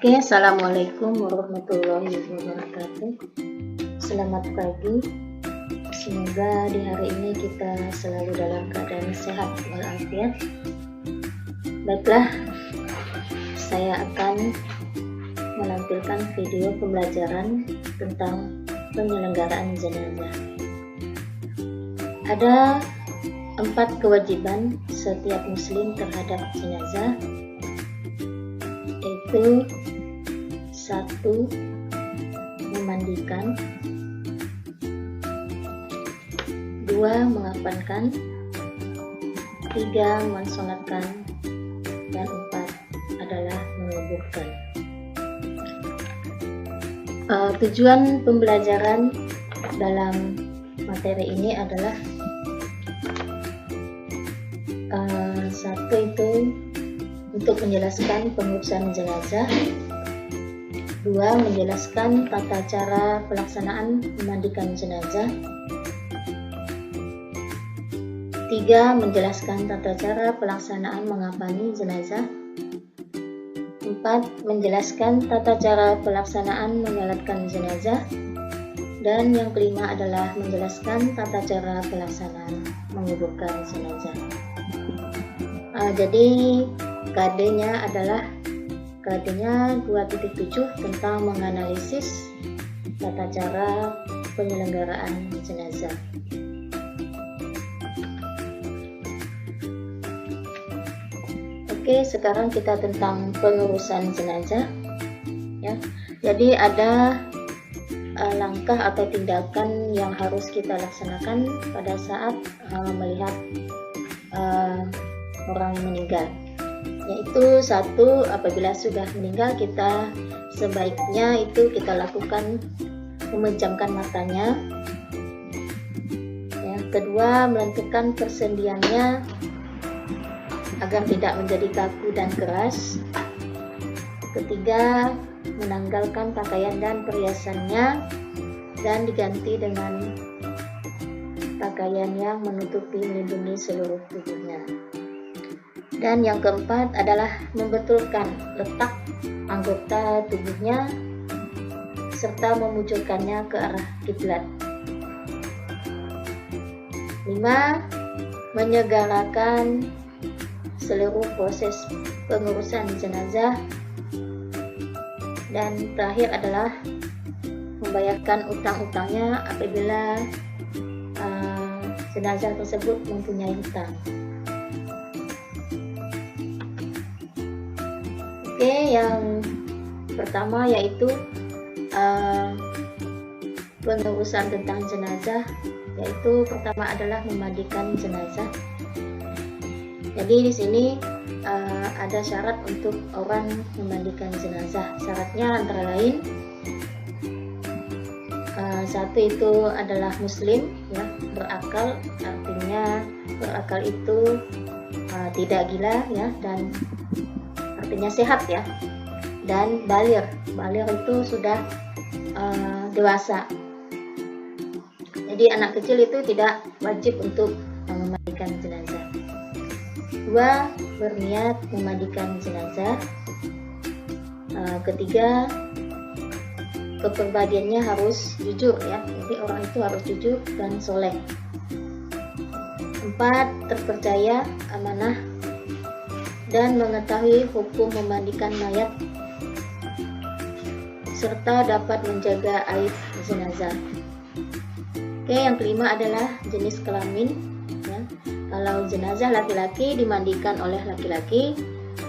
Oke, assalamualaikum warahmatullahi wabarakatuh. Selamat pagi. Semoga di hari ini kita selalu dalam keadaan sehat walafiat. Baiklah, saya akan menampilkan video pembelajaran tentang penyelenggaraan jenazah. Ada 4 kewajiban setiap muslim terhadap jenazah, yaitu 1. Memandikan, 2. Mengafankan, 3. mensolatkan, dan 4 adalah menguburkan. Tujuan pembelajaran dalam materi ini adalah 1 itu untuk menjelaskan pengurusan jenazah, 2. menjelaskan tata cara pelaksanaan memandikan jenazah, 3. menjelaskan tata cara pelaksanaan mengafani jenazah, 4. menjelaskan tata cara pelaksanaan menyolatkan jenazah, dan yang kelima adalah menjelaskan tata cara pelaksanaan menguburkan jenazah. Jadi KD-nya adalah KD-nya 2.7 tentang menganalisis tata cara penyelenggaraan jenazah. Oke, sekarang kita tentang pengurusan jenazah ya. Jadi ada langkah atau tindakan yang harus kita laksanakan pada saat melihat orang yang meninggal, yaitu 1. apabila sudah meninggal, kita sebaiknya itu kita lakukan memejamkan matanya ya. 2. menentukan persendiannya agar tidak menjadi kaku dan keras. 3. menanggalkan pakaian dan perhiasannya dan diganti dengan pakaian yang menutupi melindungi seluruh tubuhnya. Dan yang keempat adalah membetulkan letak anggota tubuhnya serta memujulkannya ke arah kiblat. 5. menyegerakan seluruh proses pengurusan jenazah. Dan terakhir adalah membayarkan utang-utangnya apabila jenazah tersebut mempunyai hutang. Oke, yang pertama yaitu pengurusan tentang jenazah, yaitu pertama adalah memandikan jenazah. Jadi di sini ada syarat untuk orang memandikan jenazah. Syaratnya antara lain 1 itu adalah muslim ya, berakal, artinya berakal itu tidak gila ya, dan artinya sehat ya, dan baligh itu sudah dewasa. Jadi anak kecil itu tidak wajib untuk memandikan jenazah. 2. berniat memandikan jenazah. 3. kepribadiannya harus jujur ya, jadi orang itu harus jujur dan soleh. 4. terpercaya, amanah, dan mengetahui hukum memandikan mayat serta dapat menjaga aib jenazah. Oke, yang kelima adalah jenis kelamin ya. Kalau jenazah laki-laki dimandikan oleh laki-laki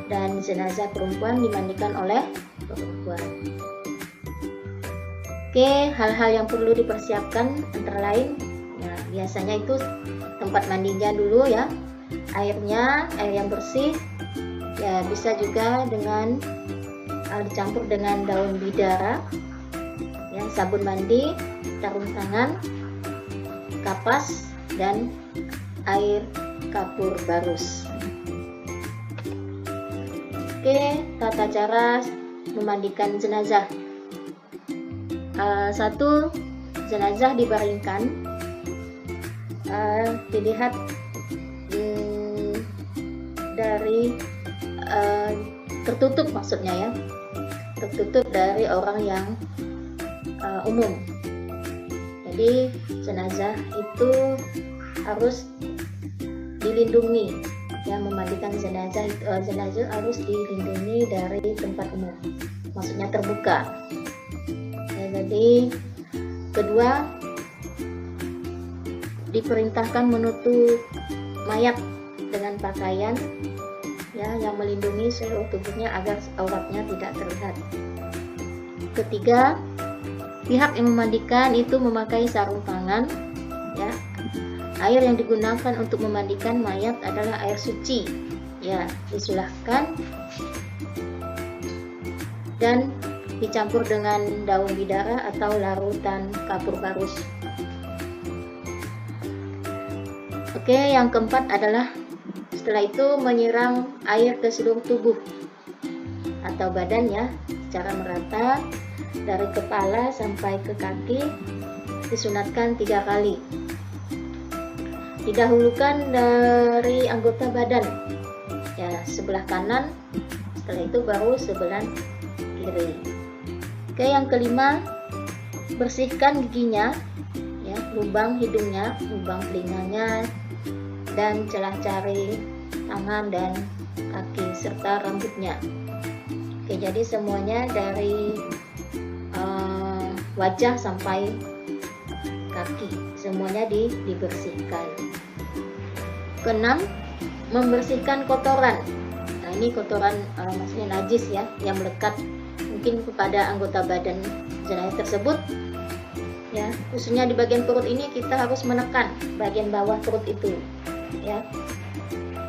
dan jenazah perempuan dimandikan oleh perempuan. Oke, hal-hal yang perlu dipersiapkan antara lain ya, biasanya itu tempat mandinya dulu ya, air yang bersih ya, bisa juga dengan dicampur dengan daun bidara ya, sabun mandi, sarung tangan, kapas, dan air kapur barus. Oke, tata cara memandikan jenazah. 1. jenazah dibaringkan, dilihat dari tertutup maksudnya ya, tertutup dari orang yang umum. Jadi jenazah itu harus dilindungi, ya, memandikan jenazah harus dilindungi dari tempat umum, maksudnya terbuka. Ya, jadi kedua, diperintahkan menutup mayat dengan pakaian, ya, yang melindungi seluruh tubuhnya agar auratnya tidak terlihat. Ketiga, pihak yang memandikan itu memakai sarung tangan, ya. Air yang digunakan untuk memandikan mayat adalah air suci, ya, disulahkan dan dicampur dengan daun bidara atau larutan kapur barus. Oke, yang keempat adalah setelah itu menyiram air ke seluruh tubuh atau badan, ya, secara merata dari kepala sampai ke kaki, disunatkan 3 kali. Didahulukan dari anggota badan, ya, sebelah kanan, setelah itu baru sebelah kiri. Oke, yang kelima, bersihkan giginya, ya, lubang hidungnya, lubang telinganya, dan celah jari tangan dan kaki serta rambutnya. Oke, jadi semuanya dari wajah sampai kaki semuanya dibersihkan. Keenam, membersihkan kotoran. Nah, ini kotoran maksudnya najis, ya, yang melekat mungkin kepada anggota badan jenazah tersebut, ya, khususnya di bagian perut ini kita harus menekan bagian bawah perut itu, ya,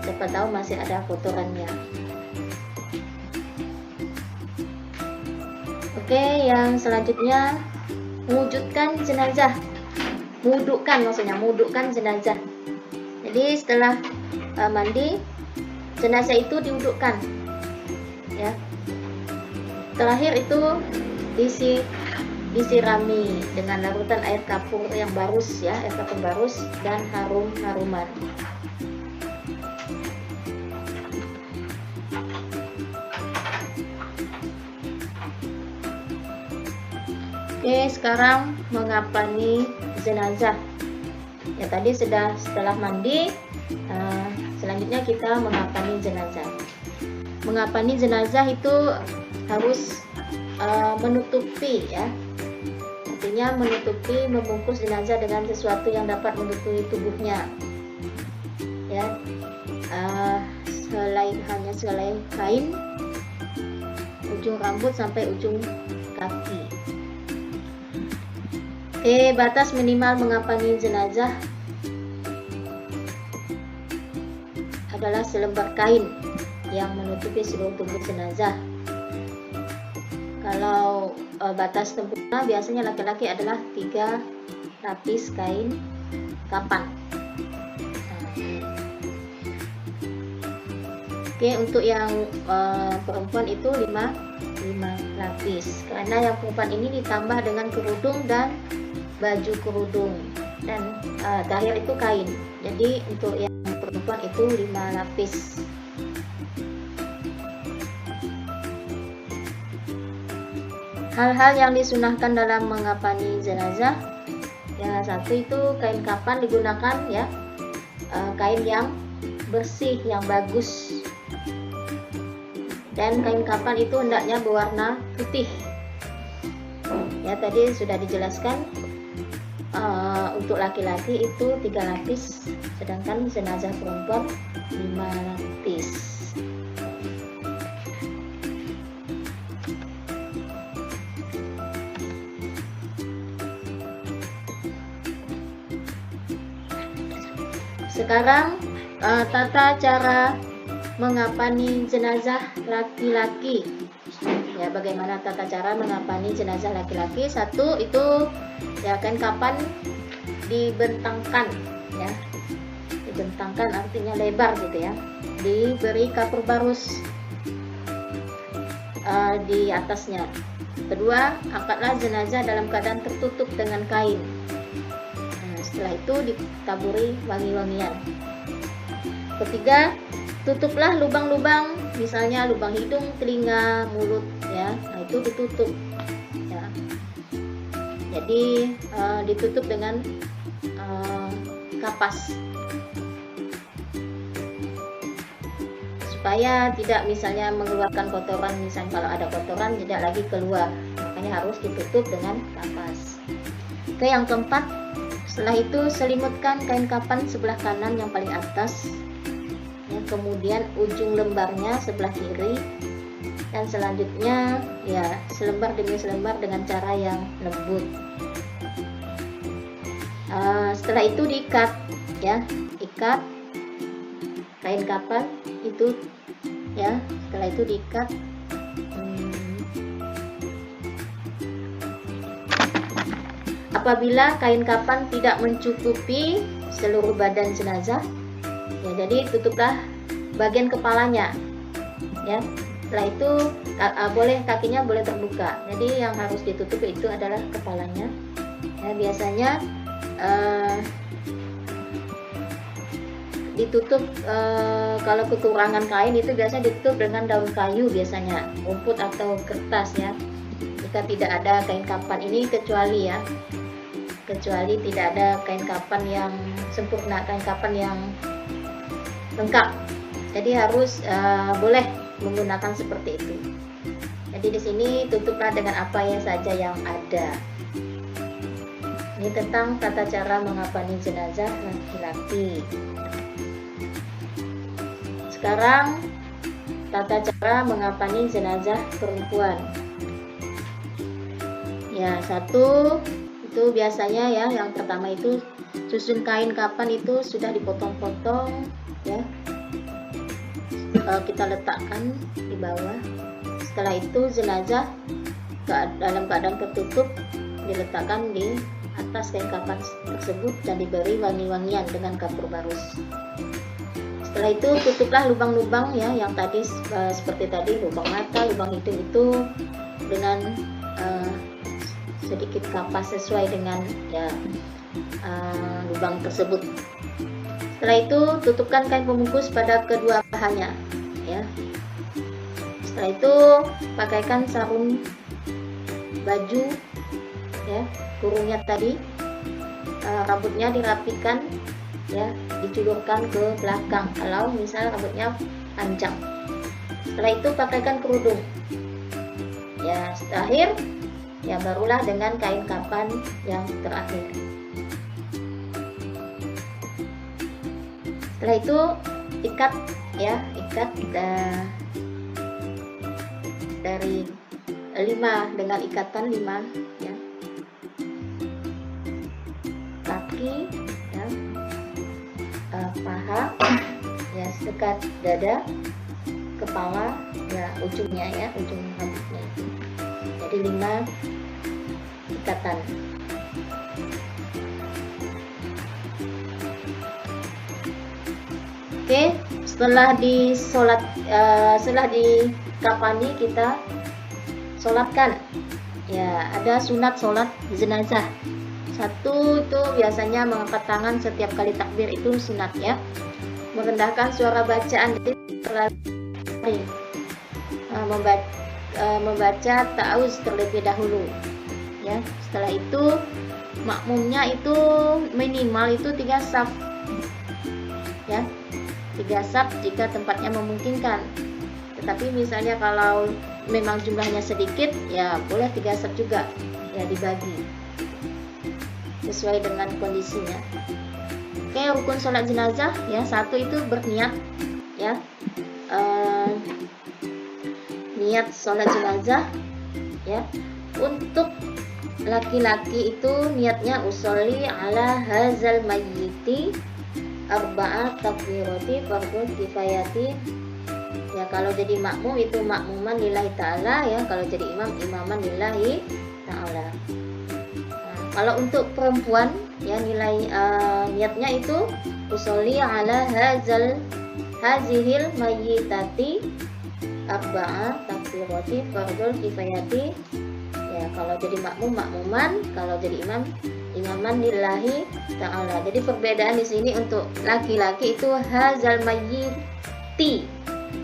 siapa tahu masih ada kotorannya. Oke, yang selanjutnya mewujudkan jenazah, mewudukkan jenazah. Jadi setelah mandi, jenazah itu diwudukkan, ya. Terakhir itu disirami dengan larutan air kapur yang barus, ya, air kapur barus dan harum-haruman. Oke, sekarang mengapani jenazah. Ya, tadi setelah mandi, selanjutnya kita mengapani jenazah. Mengapani jenazah itu harus menutupi, ya. Artinya menutupi, membungkus jenazah dengan sesuatu yang dapat menutupi tubuhnya, ya. Selain kain, ujung rambut sampai ujung kaki. Oke, batas minimal mengapani jenazah adalah selembar kain yang menutupi seluruh tubuh jenazah. Kalau batas sempurna biasanya laki-laki adalah 3 lapis kain kapan. Oke, untuk yang perempuan itu 5 lapis. Karena yang perempuan ini ditambah dengan kerudung dan baju kerudung, dan terakhir itu kain. Jadi untuk yang perempuan itu 5 lapis. Hal-hal yang disunahkan dalam mengapani jenazah, yang satu itu kain kapan digunakan, ya, kain yang bersih, yang bagus, dan kain kapan itu hendaknya berwarna putih, ya, tadi sudah dijelaskan. Untuk laki-laki itu 3 lapis, sedangkan jenazah perempuan 5 lapis. Sekarang tata cara mengapani jenazah laki-laki. Ya, bagaimana tata cara mengapani jenazah laki-laki? Satu itu, ya, kain kapan dibentangkan, ya, dibentangkan artinya lebar gitu, ya, diberi kapur barus di atasnya. Kedua, angkatlah jenazah dalam keadaan tertutup dengan kain. Setelah itu ditaburi wangi-wangian. Ketiga, tutuplah lubang-lubang, misalnya lubang hidung, telinga, mulut, ya. Nah, itu ditutup ya. Jadi ditutup dengan kapas supaya tidak misalnya mengeluarkan kotoran, misalnya kalau ada kotoran tidak lagi keluar, makanya harus ditutup dengan kapas. Oke, yang keempat, setelah itu selimutkan kain kapan sebelah kanan yang paling atas ya, kemudian ujung lembarnya sebelah kiri, dan selanjutnya ya selembar demi selembar dengan cara yang lembut. Setelah itu diikat ya, ikat kain kapan itu ya. Setelah itu diikat. Apabila kain kapan tidak mencukupi seluruh badan jenazah ya, jadi tutuplah bagian kepalanya ya. Setelah itu boleh kakinya boleh terbuka, jadi yang harus ditutup itu adalah kepalanya ya. Biasanya ditutup kalau kekurangan kain itu biasanya ditutup dengan daun kayu, biasanya rumput atau kertas ya, jika tidak ada kain kapan ini, kecuali tidak ada kain kapan yang sempurna, kain kapan yang lengkap, jadi harus boleh menggunakan seperti itu. Jadi di sini tutuplah dengan apa ya saja yang ada. Ini tentang tata cara mengapani jenazah laki-laki. Sekarang tata cara mengapani jenazah perempuan. Ya, satu itu biasanya ya, yang pertama itu susun kain kapan itu sudah dipotong-potong ya. Kita letakkan di bawah. Setelah itu jenazah dalam keadaan tertutup diletakkan di atas kain kapan tersebut dan diberi wangi-wangian dengan kapur barus. Setelah itu tutuplah lubang-lubang ya, yang tadi seperti tadi, lubang mata, lubang hidung itu dengan sedikit kapas sesuai dengan ya lubang tersebut. Setelah itu tutupkan kain pembungkus pada kedua pahanya ya. Setelah itu pakaikan sarung baju ya, kurungnya tadi, rambutnya dirapikan ya, diculurkan ke belakang kalau misal rambutnya panjang. Setelah itu pakaikan kerudung ya. Terakhir ya barulah dengan kain kapan yang terakhir. Setelah itu ikat ya, ikat dari 5 dengan ikatan 5 ya. Kaki ya, paha ya, dekat dada, kepala ya, ujungnya ya, ujung rambutnya itu. Jadi 5 ikatan. Oke, setelah setelah dikafani kita sholatkan ya. Ada sunat sholat jenazah. Satu itu biasanya mengangkat tangan setiap kali takbir, itu sunat ya. Merendahkan suara bacaan, membaca ta'awuz terlebih dahulu ya. Setelah itu makmumnya itu minimal itu 3 saf ya, 3 saf jika tempatnya memungkinkan. Tetapi misalnya kalau memang jumlahnya sedikit ya boleh 3 saf juga ya, dibagi sesuai dengan kondisinya. Oke, rukun sholat jenazah ya. Satu itu berniat ya, niat sholat jenazah ya. Untuk laki-laki itu niatnya usolli ala hazal mayyiti arba'at takbirati fardhu kifayati ya. Kalau jadi makmum itu makmuman lillahi ta'ala ya, kalau jadi imam imaman lillahi ta'ala. Kalau untuk perempuan ya, nilai niatnya itu usolli ala hazihil mayyitati arba'ah takbirati fardhu kifayati ya. Kalau jadi makmum makmuman, kalau jadi imam imaman lillahi ta'ala. Jadi perbedaan di sini untuk laki-laki itu hazal mayyiti,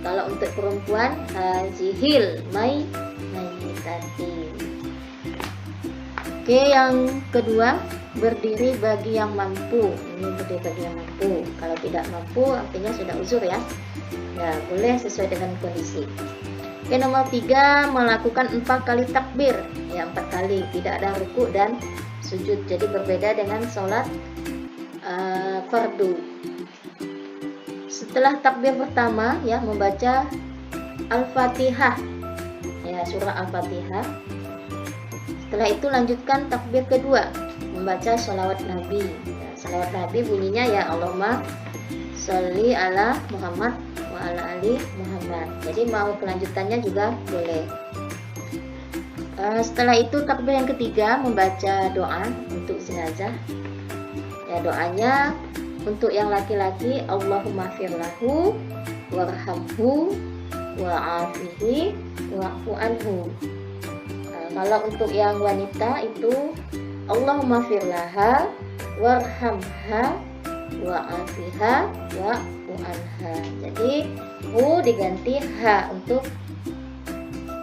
kalau untuk perempuan hazihil mayyiti hati. Oke, yang kedua, berdiri bagi yang mampu. Ini berdiri bagi yang mampu. Kalau tidak mampu artinya sudah uzur ya. Ya, boleh sesuai dengan kondisi. Oke, nomor 3, melakukan 4 kali takbir. Ya, 4 kali, tidak ada ruku dan sujud. Jadi berbeda dengan sholat fardu. Setelah takbir pertama ya, membaca Al-Fatihah. Ya, surah Al-Fatihah. Setelah itu lanjutkan takbir kedua, membaca sholawat Nabi. Ya, sholawat Nabi bunyinya ya Allahumma sholli ala Muhammad wa ala ali Muhammad. Jadi mau kelanjutannya juga boleh. Setelah itu takbir yang ketiga, membaca doa untuk jenazah. Ya, doanya untuk yang laki-laki Allahumma firlahu warhamhu wa'afihi wa'fu anhu. Kalau untuk yang wanita itu Allahumma firlaha warhamha wa'afiha wa'fu anha. Jadi hu diganti ha untuk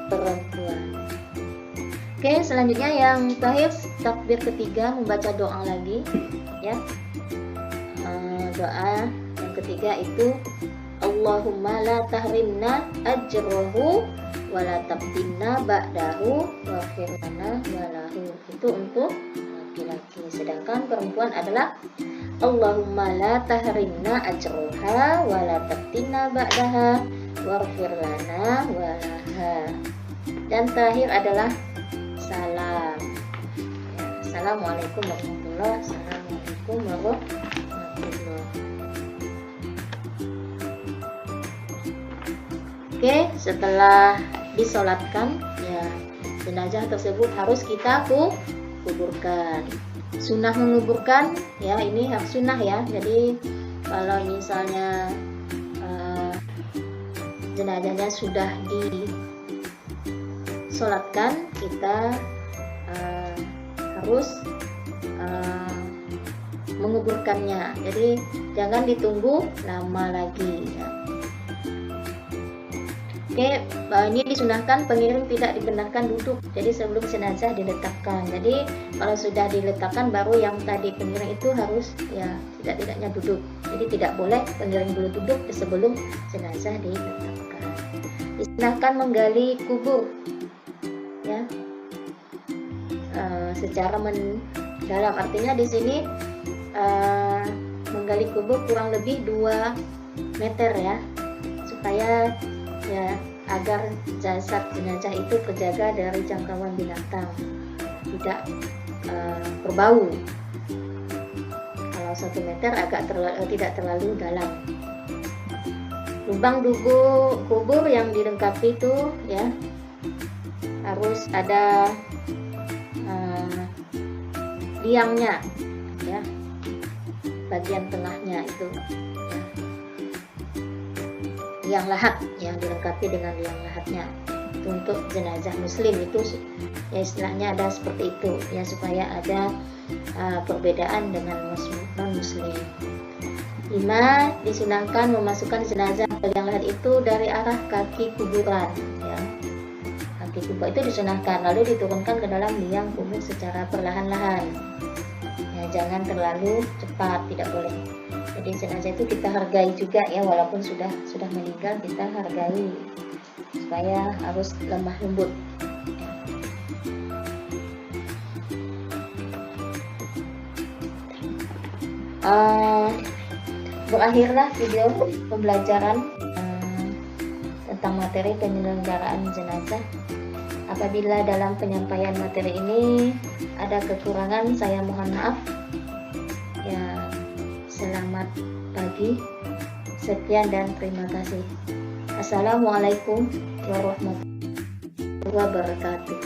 perempuan. Oke, selanjutnya yang terakhir takbir ketiga, membaca doa lagi ya. Doa yang ketiga itu Allahumma la tahrimna ajrohu wa la tabtinna ba'dahu wa firlana walahu. Itu untuk laki-laki. Sedangkan perempuan adalah Allahumma la tahrimna ajroha wa la tabtinna ba'daha wa firlana walaha. Dan terakhir adalah salam. Ya, assalamualaikum warahmatullahi wabarakatuh. Assalamualaikum warahmatullahi. Oke, setelah disolatkan ya, jenazah tersebut harus kita kuburkan. Sunnah menguburkan ya, ini hak sunnah ya. Jadi kalau misalnya jenazahnya sudah disolatkan, kita harus menguburkannya. Jadi jangan ditunggu lama lagi ya. Oke, ini disunahkan pengirim tidak dibenarkan duduk. Jadi sebelum jenazah diletakkan. Jadi kalau sudah diletakkan baru yang tadi pengirim itu harus ya tidak-tidaknya duduk. Jadi tidak boleh pengirim dulu duduk sebelum jenazah diletakkan. Disunahkan menggali kubur ya, secara mendalam. Artinya di sini menggali kubur kurang lebih 2 meter ya, supaya ya agar jasad jenazah itu terjaga dari jangkauan binatang, tidak berbau. Kalau 1 meter agak tidak terlalu dalam. Lubang kubur yang dilengkapi itu ya harus ada liangnya ya, bagian tengahnya itu ya. Liang lahat yang dilengkapi dengan liang lahatnya. Itu untuk jenazah muslim itu ya, istilahnya ada seperti itu ya, supaya ada perbedaan dengan non muslim. 5, disunahkan memasukkan jenazah ke liang lahat itu dari arah kaki kuburan ya. Kaki kubur itu disunahkan, lalu diturunkan ke dalam liang kubur secara perlahan-lahan ya, jangan terlalu cepat, tidak boleh. Jadi jenazah itu kita hargai juga ya, walaupun sudah meninggal kita hargai supaya harus lemah lembut. Berakhirlah video pembelajaran tentang materi penyelenggaraan jenazah. Apabila dalam penyampaian materi ini ada kekurangan, saya mohon maaf ya. Selamat pagi, sekian dan terima kasih. Assalamualaikum warahmatullahi wabarakatuh.